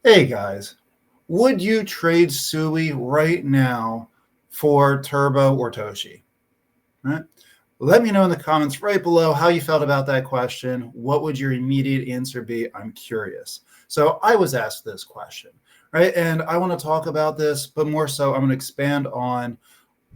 Hey guys, would you trade Sui right now for Turbo or Toshi? Right? Let me know in the comments right below how you felt about that question. What would your immediate answer be? I'm curious. So I was asked this question, right? And I want to talk about this, but more so, I'm going to expand on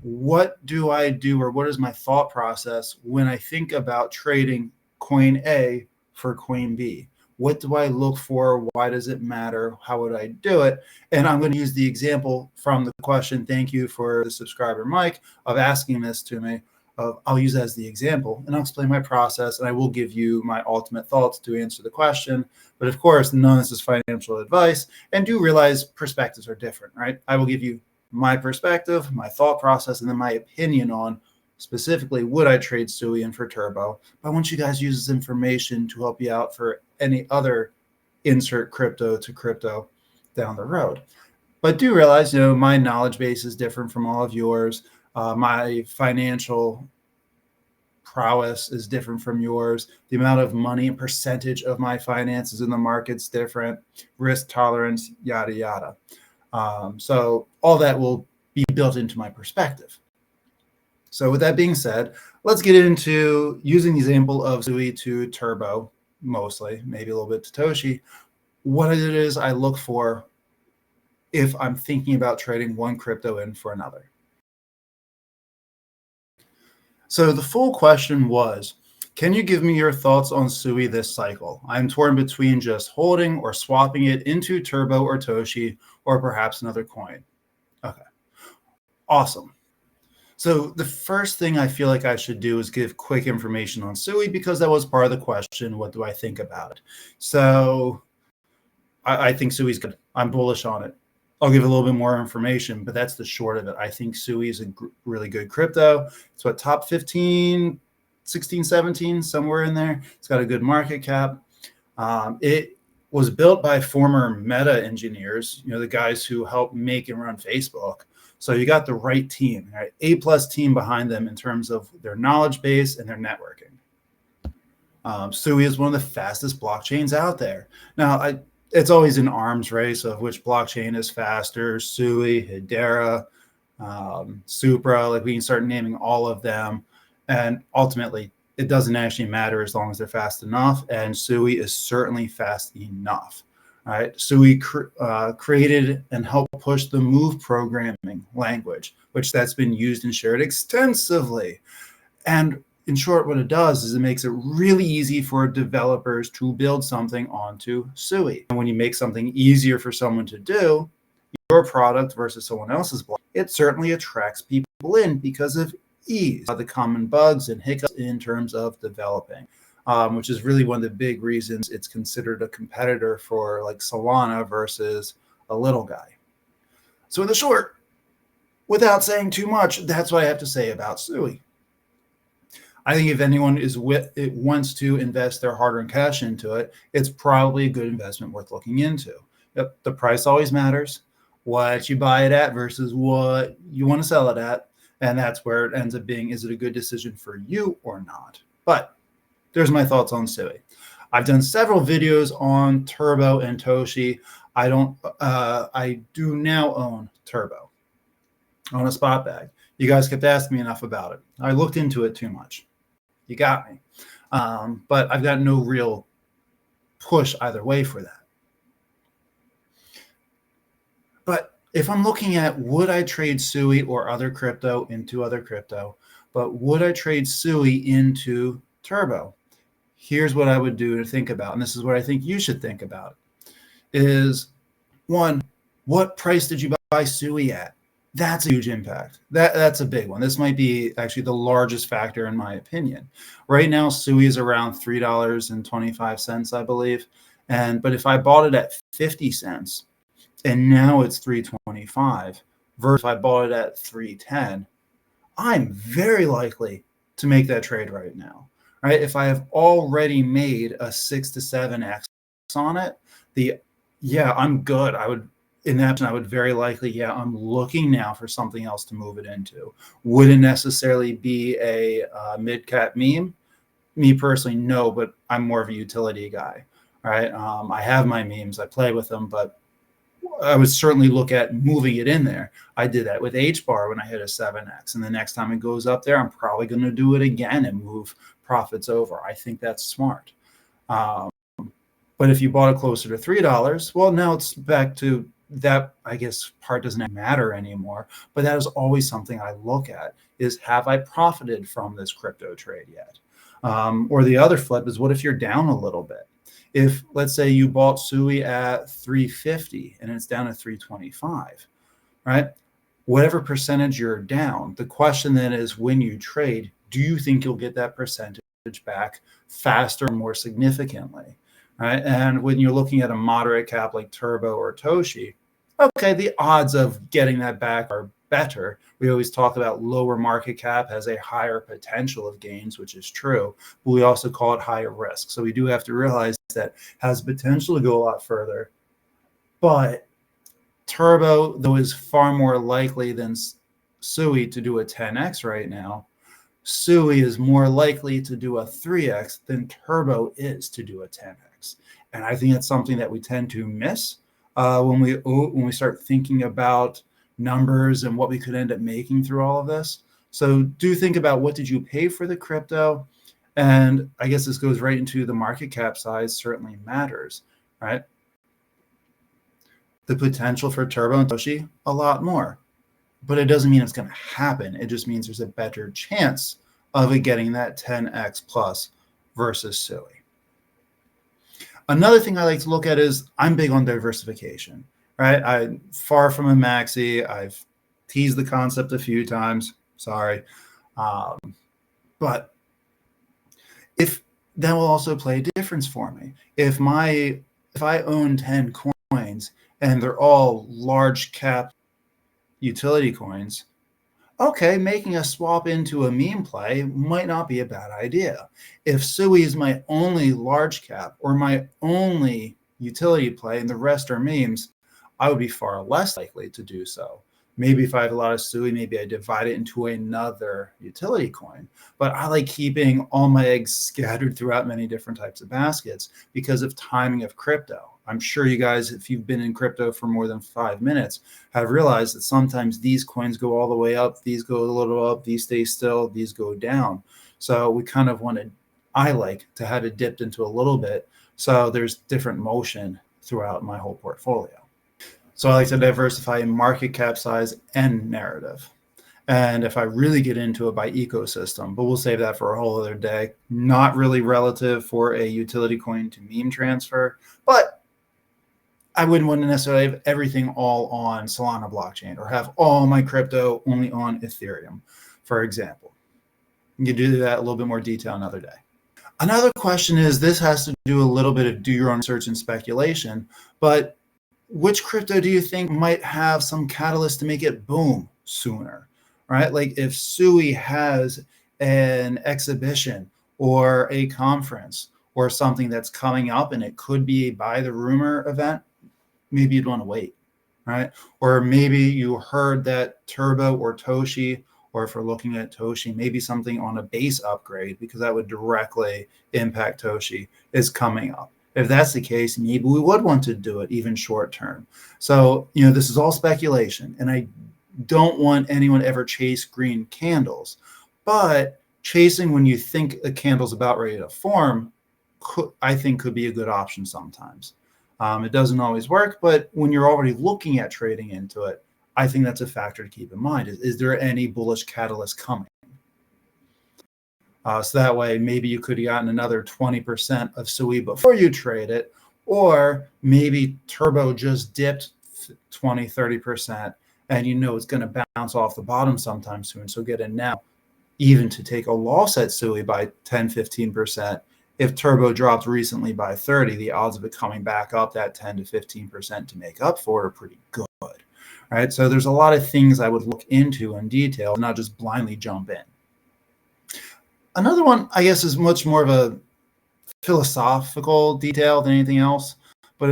what do I do or what is my thought process when I think about trading coin A for coin B? What do I look for? Why does it matter? How would I do it? And I'm going to use the example from the question. Thank you for the subscriber, Mike, of asking this to me. I'll use that as the example and I'll explain my process and I will give you my ultimate thoughts to answer the question. But of course, none of this is financial advice, and do realize perspectives are different, right? I will give you my perspective, my thought process, and then my opinion on specifically would I trade Sui in for Turbo. I want you guys to use this information to help you out for any other insert crypto to crypto down the road. But do realize, my knowledge base is different from all of yours. My financial prowess is different from yours. The amount of money and percentage of my finances in the market's different. Risk tolerance, yada, yada. So all that will be built into my perspective. So with that being said, let's get into using the example of Sui to Turbo, mostly, maybe a little bit to Toshi. What it is I look for if I'm thinking about trading one crypto in for another. So the full question was, can you give me your thoughts on Sui this cycle? I'm torn between just holding or swapping it into Turbo or Toshi, or perhaps another coin. Okay, awesome. So the first thing I feel like I should do is give quick information on Sui because that was part of the question. What do I think about it? So I think Sui's good. I'm bullish on it. I'll give a little bit more information, but that's the short of it. I think Sui is a really good crypto. It's what, top 15, 16, 17, somewhere in there. It's got a good market cap. It was built by former Meta engineers, the guys who helped make and run Facebook. So you got the right team, right? A+ team behind them in terms of their knowledge base and their networking. Sui is one of the fastest blockchains out there. Now, it's always an arms race of which blockchain is faster, Sui, Hedera, Supra, like we can start naming all of them. And ultimately, it doesn't actually matter as long as they're fast enough. And Sui is certainly fast enough. Right? Sui created and helped push the Move programming language, which that's been used and shared extensively. And in short, what it does is it makes it really easy for developers to build something onto Sui. And when you make something easier for someone to do, your product versus someone else's block, it certainly attracts people in because of ease, the common bugs and hiccups in terms of developing. Which is really one of the big reasons it's considered a competitor for like Solana versus a little guy. So in the short, without saying too much, that's what I have to say about Sui. I think if anyone wants to invest their hard-earned cash into it, it's probably a good investment worth looking into. Yep, the price always matters. What you buy it at versus what you want to sell it at. And that's where it ends up being, is it a good decision for you or not? But there's my thoughts on Sui. I've done several videos on Turbo and Toshi. I do now own Turbo on a spot bag. You guys kept asking me enough about it. I looked into it too much. You got me. But I've got no real push either way for that. But if I'm looking at would I trade Sui or other crypto into other crypto, but would I trade Sui into Turbo? Here's what I would do to think about, and this is what I think you should think about, is one, what price did you buy Sui at? That's a huge impact. That's a big one. This might be actually the largest factor in my opinion. Right now, Sui is around $3.25, I believe. But if I bought it at 50 cents and now it's $3.25 versus if I bought it at $3.10, I'm very likely to make that trade right now. Right? If I have already made a 6 to 7x on it, I'm good. I would very likely, I'm looking now for something else to move it into. Wouldn't necessarily be a mid-cap meme. Me personally, no, but I'm more of a utility guy. Right? I have my memes. I play with them, but I would certainly look at moving it in there. I did that with H bar when I hit a 7x, and the next time it goes up there, I'm probably going to do it again and move profits over. I think that's smart. But if you bought it closer to $3, well, now it's back to that. I guess part doesn't matter anymore, but that is always something I look at, is have I profited from this crypto trade yet? Or the other flip is, what if you're down a little bit? If, let's say, you bought SUI at 350 and it's down to 325, right? Whatever percentage you're down, the question then is, when you trade, do you think you'll get that percentage back faster and more significantly, right? And when you're looking at a moderate cap like Turbo or Toshi, okay, the odds of getting that back are better. We always talk about lower market cap has a higher potential of gains, which is true, but we also call it higher risk. So we do have to realize that has potential to go a lot further, but Turbo, though, is far more likely than SUI to do a 10x right now. SUI is more likely to do a 3x than Turbo is to do a 10x. And I think that's something that we tend to miss when we start thinking about numbers and what we could end up making through all of this. So do think about, what did you pay for the crypto? And I guess this goes right into the market cap size certainly matters, right? The potential for Turbo and Toshi, a lot more. But it doesn't mean it's going to happen. It just means there's a better chance of it getting that 10x plus versus SUI. Another thing I like to look at is, I'm big on diversification, right? I'm far from a maxi. I've teased the concept a few times. Sorry. But if that will also play a difference for me. If I own 10 coins and they're all large cap utility coins, okay, making a swap into a meme play might not be a bad idea. If SUI is my only large cap or my only utility play and the rest are memes, I would be far less likely to do so. Maybe if I have a lot of SUI, maybe I divide it into another utility coin. But I like keeping all my eggs scattered throughout many different types of baskets because of timing of crypto. I'm sure you guys, if you've been in crypto for more than 5 minutes, have realized that sometimes these coins go all the way up, these go a little up, these stay still, these go down. So we kind of I like to have it dipped into a little bit, so there's different motion throughout my whole portfolio. So I like to diversify in market cap size and narrative. And if I really get into it, by ecosystem, but we'll save that for a whole other day. Not really relative for a utility coin to meme transfer, but I wouldn't want to necessarily have everything all on Solana blockchain or have all my crypto only on Ethereum, for example. You can do that a little bit more detail another day. Another question is, this has to do a little bit of do your own research and speculation, but which crypto do you think might have some catalyst to make it boom sooner, right? Like if SUI has an exhibition or a conference or something that's coming up and it could be a buy the rumor event, maybe you'd want to wait, right? Or maybe you heard that Turbo or Toshi, or if we're looking at Toshi, maybe something on a base upgrade, because that would directly impact Toshi, is coming up. If that's the case, maybe we would want to do it even short term. So, this is all speculation, and I don't want anyone to ever chase green candles, but chasing when you think a candle's about ready to form, I think could be a good option sometimes. It doesn't always work, but when you're already looking at trading into it, I think that's a factor to keep in mind. Is there any bullish catalyst coming? So that way, maybe you could have gotten another 20% of SUI before you trade it, or maybe Turbo just dipped 20, 30%, and it's going to bounce off the bottom sometime soon. So get in now, even to take a loss at SUI by 10, 15%. If Turbo dropped recently by 30, the odds of it coming back up that 10 to 15% to make up for it are pretty good, right? So there's a lot of things I would look into in detail, not just blindly jump in. Another one, I guess, is much more of a philosophical detail than anything else, but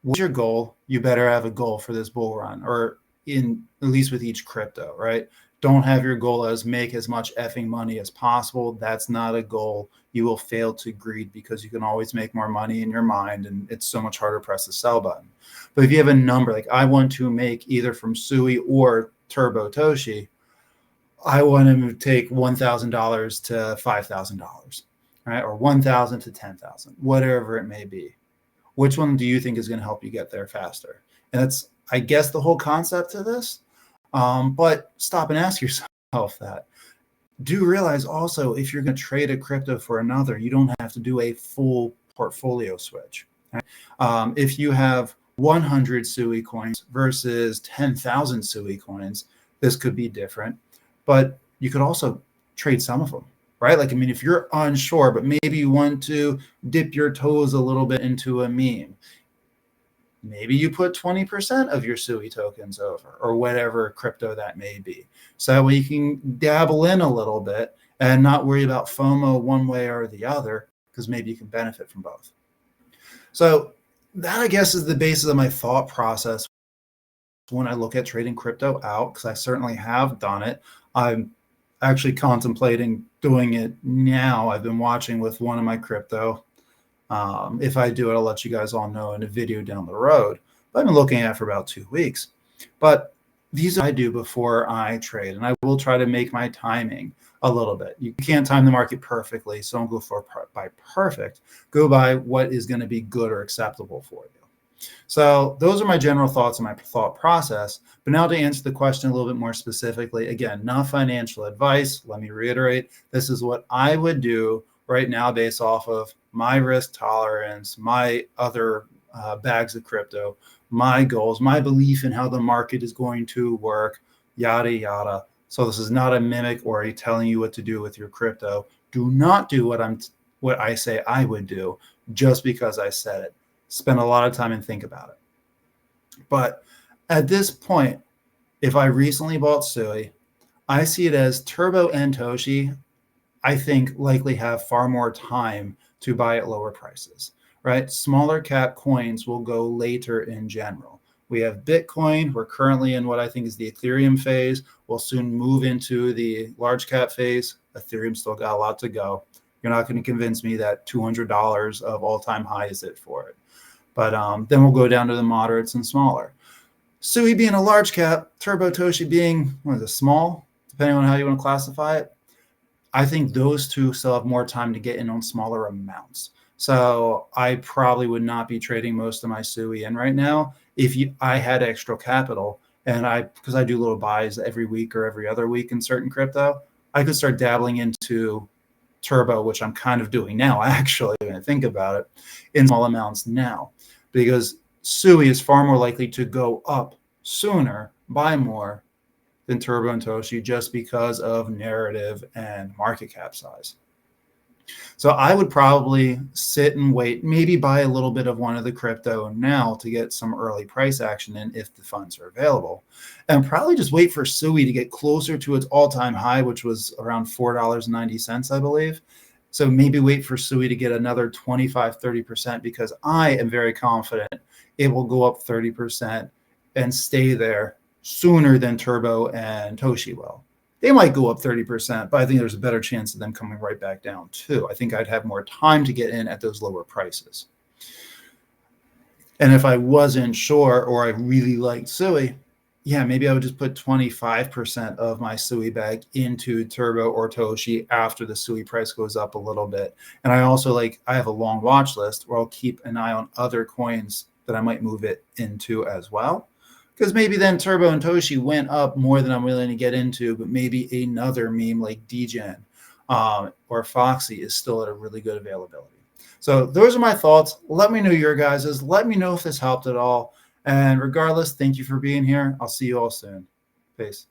what's your goal? You better have a goal for this bull run, or in at least with each crypto, right? Don't have your goal as make as much effing money as possible. That's not a goal. You will fail to greed because you can always make more money in your mind, and it's so much harder to press the sell button. But if you have a number like I want to make either from Sui or Turbo Toshi, I want to take $1,000 to $5,000, right? Or 1,000 to 10,000, whatever it may be. Which one do you think is going to help you get there faster? And that's, I guess, the whole concept of this. But stop and ask yourself that. Do realize also, if you're going to trade a crypto for another, you don't have to do a full portfolio switch. Right? If you have 100 Sui coins versus 10,000 Sui coins, this could be different. But you could also trade some of them, right? Like, I mean, if you're unsure, but maybe you want to dip your toes a little bit into a meme, maybe you put 20% of your Sui tokens over, or whatever crypto that may be. So that way you can dabble in a little bit and not worry about FOMO one way or the other, because maybe you can benefit from both. So that, I guess, is the basis of my thought process when I look at trading crypto out, because I certainly have done it. I'm actually contemplating doing it now. I've been watching with one of my crypto. If I do it, I'll let you guys all know in a video down the road. But I've been looking at it for about 2 weeks. But these I do before I trade, and I will try to make my timing a little bit. You can't time the market perfectly, so don't go by perfect. Go by what is going to be good or acceptable for you. So those are my general thoughts and my thought process. But now to answer the question a little bit more specifically, again, not financial advice. Let me reiterate, this is what I would do right now based off of my risk tolerance, my other bags of crypto, my goals, my belief in how the market is going to work, yada, yada. So this is not a mimic or a telling you what to do with your crypto. Do not do what I say I would do just because I said it. Spend a lot of time and think about it. But at this point, if I recently bought Sui, I see it as Turbo and Toshi, I think, likely have far more time to buy at lower prices, right? Smaller cap coins will go later in general. We have Bitcoin. We're currently in what I think is the Ethereum phase. We'll soon move into the large cap phase. Ethereum still got a lot to go. You're not going to convince me that $200 of all-time high is it for it. But then we'll go down to the moderates and smaller. Sui being a large cap, Turbo Toshi being, what is it, small, depending on how you want to classify it. I think those two still have more time to get in on smaller amounts. So I probably would not be trading most of my Sui in right now if I had extra capital, and because I do little buys every week or every other week in certain crypto, I could start dabbling into Turbo, which I'm kind of doing now, actually, when I think about it, in small amounts now, because Sui is far more likely to go up sooner, buy more than Turbo and Toshi, just because of narrative and market cap size. So I would probably sit and wait, maybe buy a little bit of one of the crypto now to get some early price action in if the funds are available, and probably just wait for Sui to get closer to its all-time high, which was around $4.90, I believe. So maybe wait for Sui to get another 25, 30%, because I am very confident it will go up 30% and stay there sooner than Turbo and Toshi will. They might go up 30%, but I think there's a better chance of them coming right back down too. I think I'd have more time to get in at those lower prices. And if I wasn't sure, or I really liked Sui, yeah, maybe I would just put 25% of my Sui bag into Turbo or Toshi after the Sui price goes up a little bit. And I also I have a long watch list where I'll keep an eye on other coins that I might move it into as well. Because maybe then Turbo and Toshi went up more than I'm willing to get into, but maybe another meme like DGen or Foxy is still at a really good availability. So those are my thoughts. Let me know your guys's. Let me know if this helped at all. And regardless, thank you for being here. I'll see you all soon. Peace.